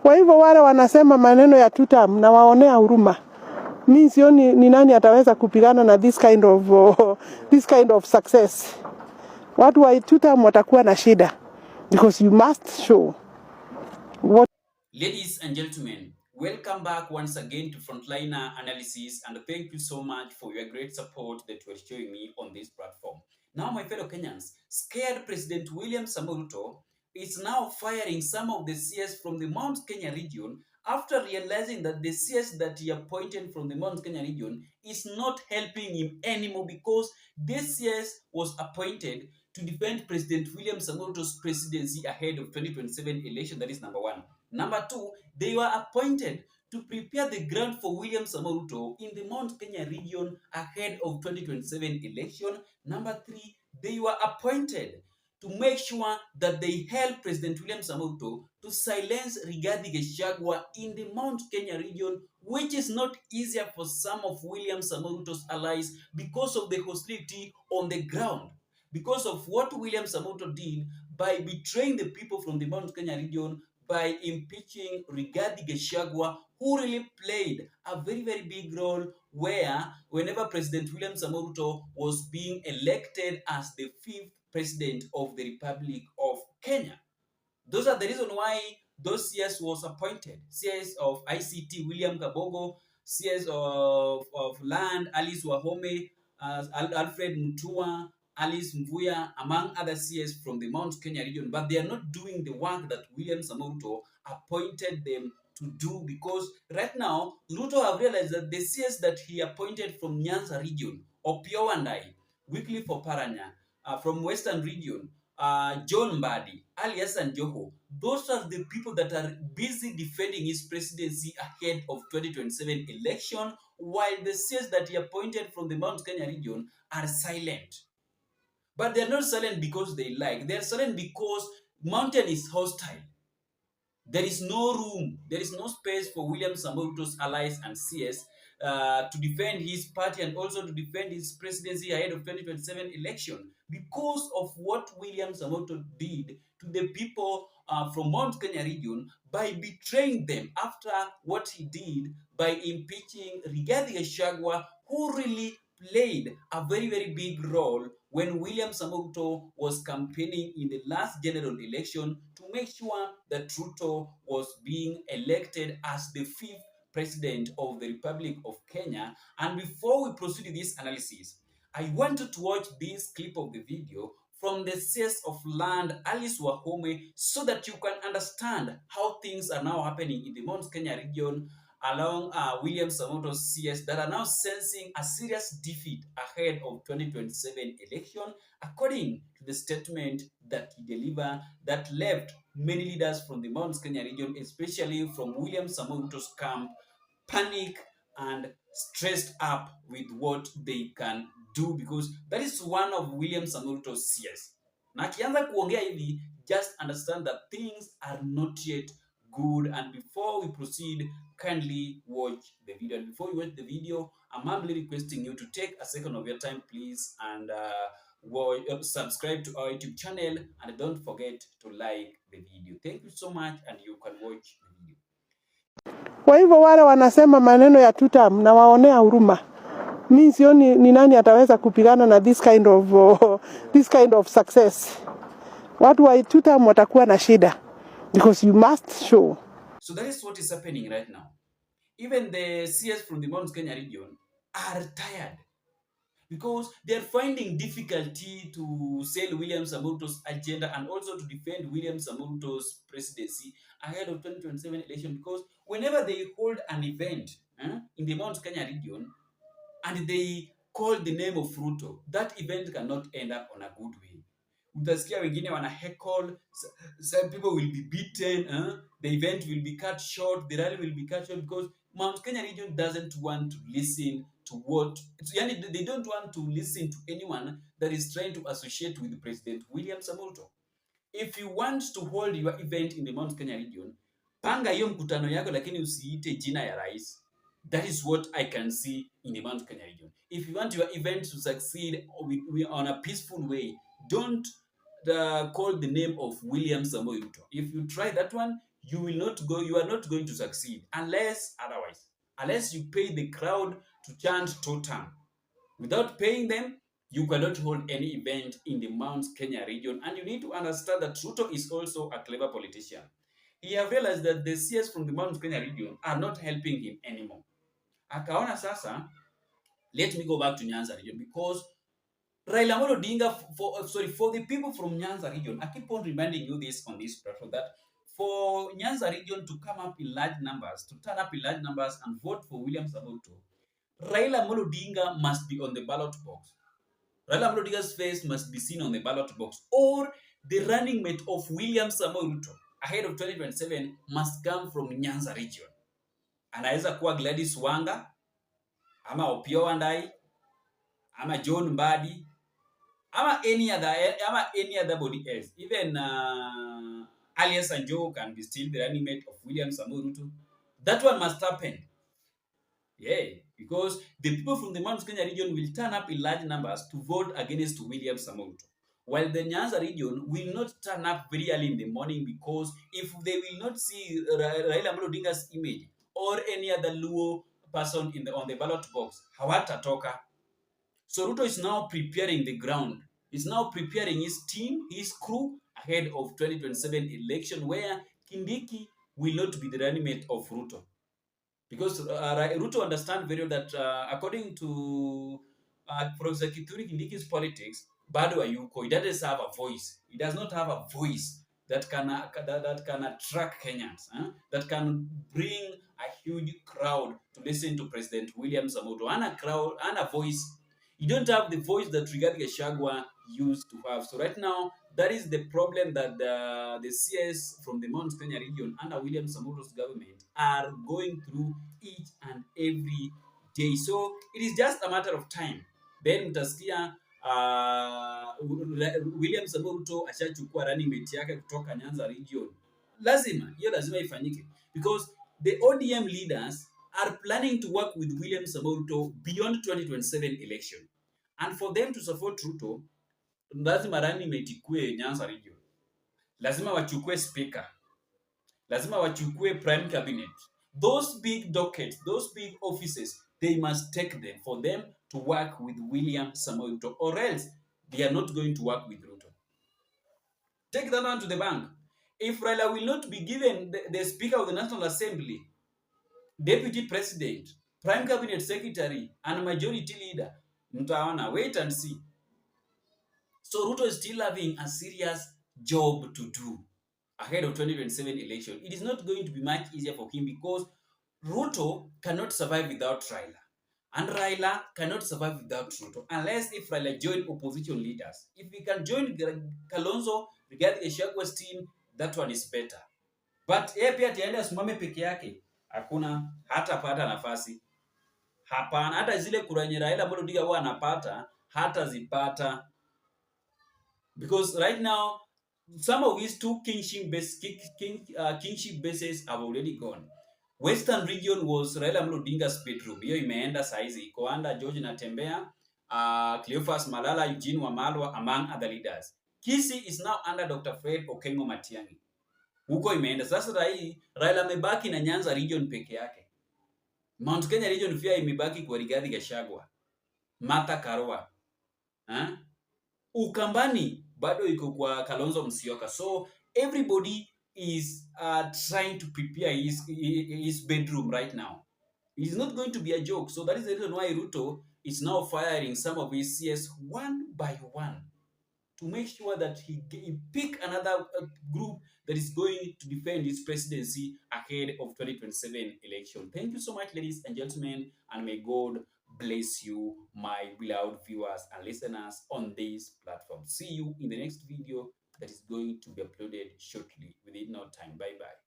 Kwa hivyo wale wanasema maneno ya tutam na waonea huruma. Mimi sioni ni nani ataweza kupigana na this kind of success. Watu wa tutam watakuwa na shida because you must show what. Ladies and gentlemen, welcome back once again to Frontliner Analysis, and thank you so much for your great support that you are showing me on this platform. Now, my fellow Kenyans, scared President William Samoei Ruto is now firing some of the CS from the Mount Kenya region after realizing that the CS that he appointed from the Mount Kenya region is not helping him anymore, because this CS was appointed to defend President William Samoei Ruto's presidency ahead of 2027 election. That is number one. Number two, they were appointed to prepare the ground for William Samoei Ruto in the Mount Kenya region ahead of 2027 election. Number three, they were appointed to make sure that they help President William Samoei Ruto to silence Rigathi Gachagua in the Mount Kenya region, which is not easier for some of William Samoei Ruto's allies because of the hostility on the ground, because of what William Samoei Ruto did by betraying the people from the Mount Kenya region, by impeaching Rigathi Gachagua, who really played a very, very big role where whenever President William Samoei Ruto was being elected as the 5th president of the Republic of Kenya. Those are the reason why those CS was appointed. CS of ICT, William Kabogo; CS of Land, Alice Wahome; Alfred Mutua; Alice Mvuya, among other CS from the Mount Kenya region. But they are not doing the work that William Samoei Ruto appointed them to do, because right now, Ruto have realized that the CS that he appointed from Nyanza region, Opiyo Wandayi, Wycliffe Oparanya, from Western region, John Mbadi, Ali Hassan Joho, those are the people that are busy defending his presidency ahead of 2027 election, while the CS that he appointed from the Mount Kenya region are silent. But they're not silent because they like. They're silent because Mountain is hostile. There is no room, there is no space for William Samoei Ruto's allies and CS to defend his party and also to defend his presidency ahead of 2027 election, because of what William Samoei Ruto did to the people from Mount Kenya region by betraying them after what he did by impeaching Rigathi Gachagua, who really played a very, very big role when William Samoei Ruto was campaigning in the last general election to make sure that Ruto was being elected as the 5th president of the Republic of Kenya. And before we proceed with this analysis, I want you to watch this clip of the video from the CS of Land, Alice Wahome, so that you can understand how things are now happening in the Mount Kenya region along William Samoei Ruto's CS that are now sensing a serious defeat ahead of 2027 election, according to the statement that he delivered that left many leaders from the Mount Kenya region, especially from William Samoei Ruto's camp, panic and stressed up with what they can do, because that is one of William Samoei Ruto's CS. Na akianza kuongea hivi, just understand that things are not yet good. And before we proceed, kindly watch the video. And before you watch the video, I'm humbly requesting you to take a second of your time, please, and subscribe to our YouTube channel, and don't forget to like the video. Thank you so much, and you can watch the video. Kwa hivyo wale wanasema maneno ya tutam na waonea huruma. Mimi sioni ni nani ataweza kupigana na this kind of success. Watu wa tutam watakuwa na shida because you must show. So that is what is happening right now. Even the CS from the Mount Kenya region are tired because they are finding difficulty to sell William Samoei Ruto's agenda and also to defend William Samoei Ruto's presidency ahead of 2027 election, because whenever they hold an event in the Mount Kenya region and they call the name of Ruto, that event cannot end up on a good way. Utasikia wengine wana heckle, some people will be beaten, the event will be cut short, the rally will be cut short, because Mount Kenya region doesn't want to listen to they don't want to listen to anyone that is trying to associate with President William Samoei Ruto. If you want to hold your event in the Mount Kenya region, panga hiyo mkutano yako lakini usiite jina ya rais. That is what I can see in the Mount Kenya region. If you want your event to succeed on a peaceful way, don't call the name of William Samoei Ruto. If you try that one, you are not going to succeed unless otherwise. Unless you pay the crowd to chant totem. Without paying them, you cannot hold any event in the Mount Kenya region. And you need to understand that Ruto is also a clever politician. He have realized that the CS from the Mount Kenya region are not helping him anymore. Akaona sasa, let me go back to Nyanza region, because Raila Amolo Odinga, for the people from Nyanza region, I keep on reminding you this on this platform, that for Nyanza region to come up in large numbers, to turn up in large numbers and vote for William Samoei, Raila Amolo Odinga must be on the ballot box. Raila Amolo Odinga's face must be seen on the ballot box, or the running mate of William Samoei Ruto ahead of 2027 must come from Nyanza region. Anaweza kuwa Gladys Wanga, ama Opiyo Wandayi, ama John Mbadi, ama any other body else. Even Alias Sanjo can be still the running mate of William Samoei Ruto. That one must happen. Yeah, because the people from the Mount Kenya region will turn up in large numbers to vote against William Samoei Ruto. While the Nyanza region will not turn up very early in the morning, because if they will not see Raila Amolo Odinga's image or any other Luo person on the ballot box, hawatatoka. So Ruto is now preparing the ground. He's now preparing his team, his crew, ahead of 2027 election, where Kindiki will not be the running mate of Ruto. Because Ruto understands very well that according to Professor Kithure Kindiki's politics, bado ayuko, he doesn't have a voice. He does not have a voice that can attract Kenyans, that can bring a huge crowd to listen to President William Samoei. And a voice. You don't have the voice that Rigathi Gachagua used to have. So right now, that is the problem that the CS from the Mount Kenya region under William Samoei's government are going through each and every day. So it is just a matter of time. Then mtasikia William Samoei Ruto ashachukua running mate yake kutoka Nyanza region. Lazima ifanyike, because the ODM leaders are planning to work with William Samoei Ruto beyond 2027 election. And for them to support Ruto, lazima running mate ikue Nyanza region. Lazima wachukue speaker. Lazima wachukue prime cabinet. Those big dockets, those big offices, they must take them for them to work with William Samoei Ruto, or else they are not going to work with Ruto. Take that one to the bank. If Raila will not be given the Speaker of the National Assembly, Deputy President, Prime Cabinet Secretary, and Majority Leader, mtaona, wait and see. So Ruto is still having a serious job to do ahead of 2027 election. It is not going to be much easier for him, because Ruto cannot survive without Raila. And Raila cannot survive without Ruto, unless if Raila join opposition leaders. If we can join Kalonzo, Rigathi Gachagua's team, that one is better. But yeye pia tiende asimame peke yake, hakuna hatapata nafasi. Hapana, hata zile kura yenye Raila Amolo Odinga huwa anapata, hatazipata. Because right now, some of his two kingship bases have already gone. Western region was Raila Amolo Odinga's bedroom. Hiyo imeenda saizi. Iko under George Natembea, Cleophas Malala, Eugene Wamalwa, among other leaders. Kisii is now under Dr. Fred Okengo Matiang'i. Huko imeenda. Sasa Raila amebaki na Nyanza region peke yake. Mount Kenya region pia imebaki kwa Rigathi Gachagua, Martha Karua. Ukambani bado iko kwa Kalonzo Musyoka. So everybody is trying to prepare his bedroom right now. It is not going to be a joke. So that is the reason why Ruto is now firing some of his CS one by one, to make sure that he pick another group that is going to defend his presidency ahead of 2027 election. Thank you so much, ladies and gentlemen, and may God bless you, my beloved viewers and listeners on this platform. See you in the next video that is going to be uploaded shortly, within no time. Bye-bye.